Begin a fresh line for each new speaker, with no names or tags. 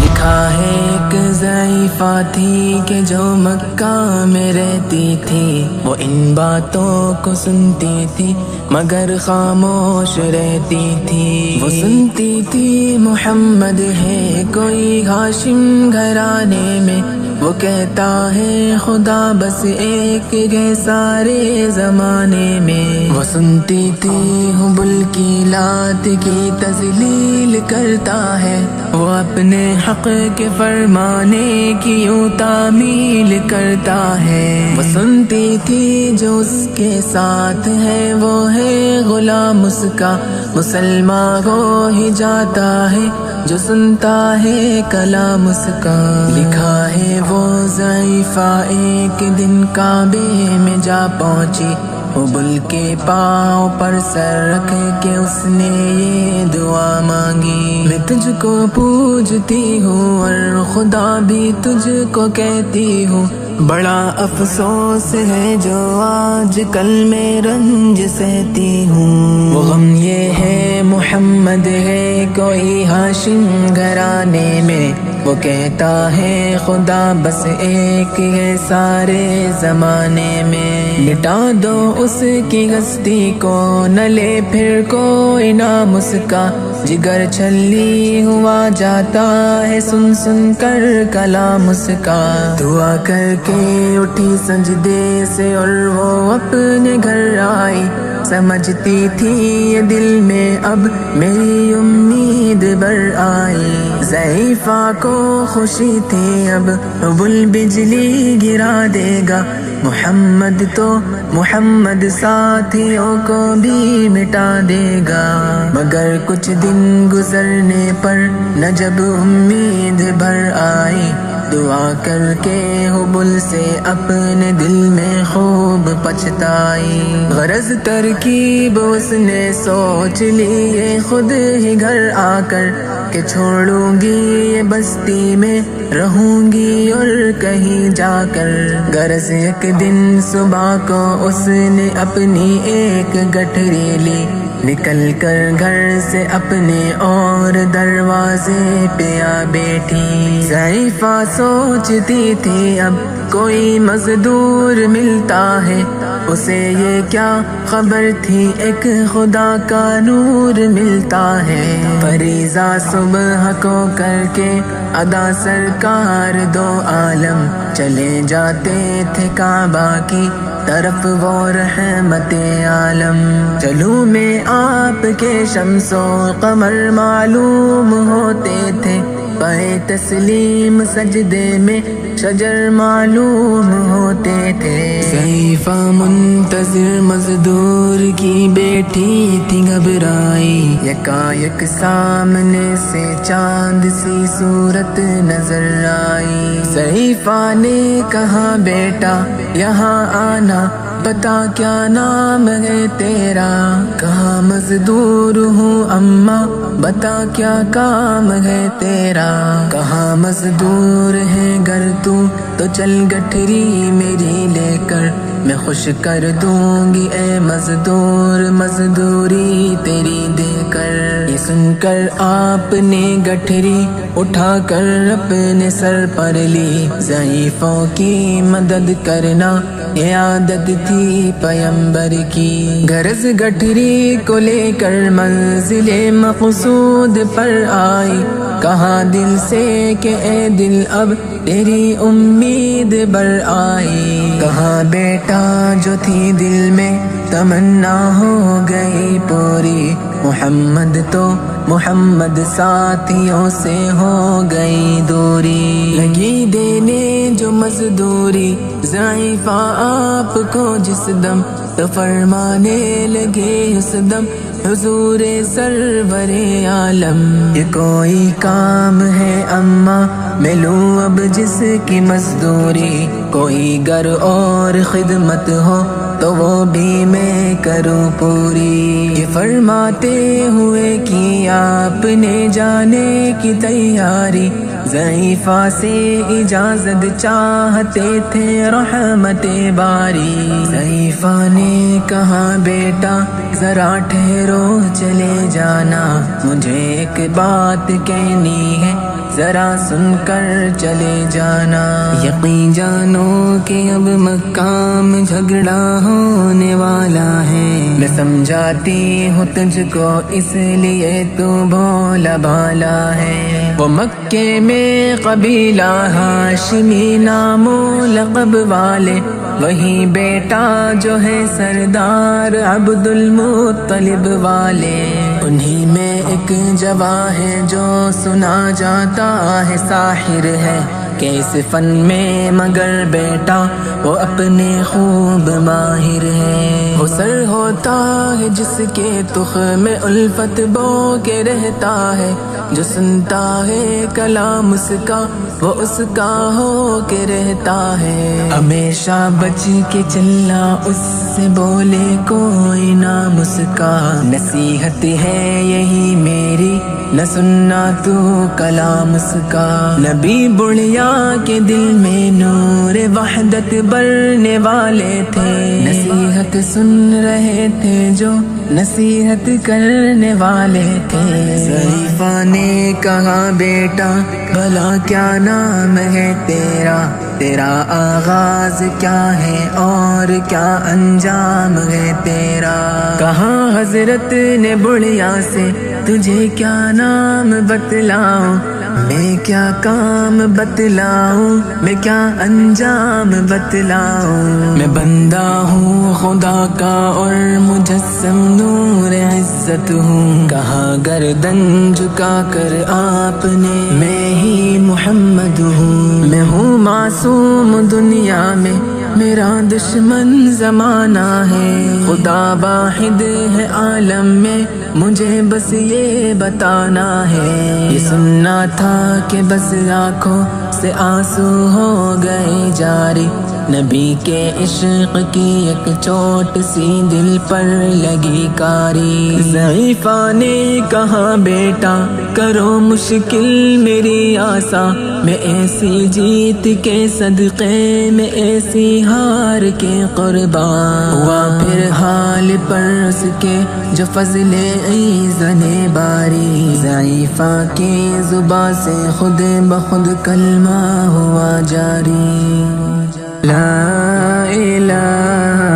لکھا ہے ایک ضعیفہ تھی کہ جو مکہ میں رہتی تھی، وہ ان باتوں کو سنتی تھی مگر خاموش رہتی تھی۔ وہ سنتی تھی محمد ہے کوئی ہاشم گھرانے میں، وہ کہتا ہے خدا بس ایک ہے سارے زمانے میں۔ وہ سنتی تھی حبل کی لات کی تذلیل کرتا ہے، وہ اپنے حق کے فرمانے کی یوں تعمیل کرتا ہے۔ وہ سنتی تھی جو اس کے ساتھ ہے وہ ہے غلام اس کا، مسلمان ہو ہی جاتا ہے جو سنتا ہے کلام اس کا۔ لکھا ہے وہ ضعیفہ ایک دن کعبے میں جا پہنچی، حبل کے پاؤں پر سر رکھ کے اس نے یہ دعا مانگی، میں تجھ کو پوجتی ہوں اور خدا بھی تجھ کو کہتی ہوں، بڑا افسوس ہے جو آج کل میں رنج سہتی ہوں۔ وہ غم یہ ہے محمد ہے کوئی ہاشم گھرانے میں، وہ کہتا ہے خدا بس ایک ہے سارے زمانے میں۔ مٹا دو اس کی ہستی کو نہ لے پھر کوئی نام اس کا، جگر چھلی ہوا جاتا ہے سن سن کر کلام اس کا۔ دعا کر کے اٹھی سجدے سے اور وہ اپنے گھر آئی، سمجھتی تھی یہ دل میں اب میری امید بر آئی۔ ضعیفہ کو خوشی تھی اب حبل بجلی گرا دے گا، محمد تو محمد ساتھیوں کو بھی مٹا دے گا۔ مگر کچھ دن گزرنے پر نہ جب امید بھر آئی، دعا کر کے حبل سے اپنے دل میں خوب پچھتائی۔ غرض ترکیب اس نے سوچ لی یہ خود ہی گھر آ کر، کہ چھوڑوں گی یہ بستی میں رہوں گی اور کہیں جا کر۔ غرض ایک دن صبح کو اس نے اپنی ایک گٹھری لی، نکل کر گھر سے اپنے اور دروازے پہ آ بیٹھی۔ ضعیفہ سوچتی تھی اب کوئی مزدور ملتا ہے، اسے یہ کیا خبر تھی ایک خدا کا نور ملتا ہے۔ فریضہ صبح کو کر کے ادا سرکار دو عالم چلے جاتے تھے کعبہ کی طرف وہ رحمت عالم۔ چلوں میں آپ کے شمس و قمر معلوم ہوتے تھے، پائے تسلیم سجدے میں شجر معلوم ہوتے تھے۔ ضعیفہ منتظر مزدور کی بیٹھی تھی گھبرائی، یکایک سامنے سے چاند سی صورت نظر آئی۔ ضعیفہ نے کہا بیٹا یہاں آنا، بتا کیا نام ہے تیرا؟ کہا مزدور ہوں اماں، بتا کیا کام ہے تیرا؟ کہا مزدور ہے گر تو چل گٹھری میری لے کر، میں خوش کر دوں گی اے مزدور مزدوری تیری دے کر۔ یہ سن کر آپ نے گٹھری اٹھا کر اپنے سر پر لی، ضعیفوں کی مدد کرنا یہ عادت تھی پیمبر کی۔ غرض گٹھری کو لے کر منزل مقصود پر آئی، کہا دل سے کہ اے دل اب تیری امید بر آئی۔ کہا بیٹا جو تھی دل میں تمنا ہو گئی پوری، محمد تو محمد ساتھیوں سے ہو گئی دوری۔ لگی دینے جو مزدوری ضعیفہ آپ کو جس دم، تو فرمانے لگے اس دم حضور سرور عالم۔ یہ کوئی کام ہے اماں میں لوں اب جس کی مزدوری، کوئی گر اور خدمت ہو تو وہ بھی میں کروں پوری۔ یہ فرماتے ہوئے کی آپ نے جانے کی تیاری، ضعیفہ سے اجازت چاہتے تھے رحمت باری، ضعیفہ نے کہا بیٹا ذرا ٹھہرو چلے جانا، مجھے ایک بات کہنی ہے ذرا سن کر چلے جانا، یقین جانو کہ اب مکہ میں جھگڑا ہونے والا ہے، میں سمجھاتی ہوں تجھ کو اس لیے تو بھولا بھالا ہے، وہ مکے میں قبیلہ ہاشمی نام و لقب والے، وہی بیٹا جو ہے سردار عبد المطلب والے، انہی میں ایک جواں ہے جو سنا جاتا ہے ساحر ہے، کہ اس فن میں مگر بیٹا وہ اپنے خوب ماہر ہے، وہ سر ہوتا ہے جس کے تخم میں الفت بو کے رہتا ہے، جو سنتا ہے کلام اس کا وہ اس کا ہو کے رہتا ہے، ہمیشہ بچ کے چلنا اس سے بولے کوئی نام اس کا، نصیحت ہے یہی میری نہ سننا تو کلام اس کا، نبی بڑھیا کے دل میں نور وحدت بھرنے والے تھے، نصیحت سن رہے تھے جو نصیحت کرنے والے تھے، ضعیفہ نے کہا بیٹا بھلا کیا نام ہے تیرا، تیرا آغاز کیا ہے اور کیا انجام ہے تیرا، کہا حضرت نے بڑھیا سے تجھے کیا نام بتلاؤں، میں کیا کام بتلاؤں، میں کیا انجام بتلاؤں، میں بندہ ہوں خدا کا اور مجسم نور عزت ہوں، کہا گردن جھکا کر آپ نے میں ہی محمد ہوں، میں ہوں معصوم دنیا میں میرا دشمن زمانہ ہے، خدا واحد ہے عالم میں مجھے بس یہ بتانا ہے، یہ سننا تھا کہ بس آنکھوں سے آنسو ہو گئے جاری، نبی کے عشق کی ایک چوٹ سی دل پر لگی کاری، ضعیفہ نے کہا بیٹا کرو مشکل میری آسا، میں ایسی جیت کے صدقے میں ایسی ہار کے قربان ہوا، پھر حال پر اس کے جو فضل ایزن باری، ضعیفہ کی زبان سے خود بخود کلمہ ہوا جاری، لا الہ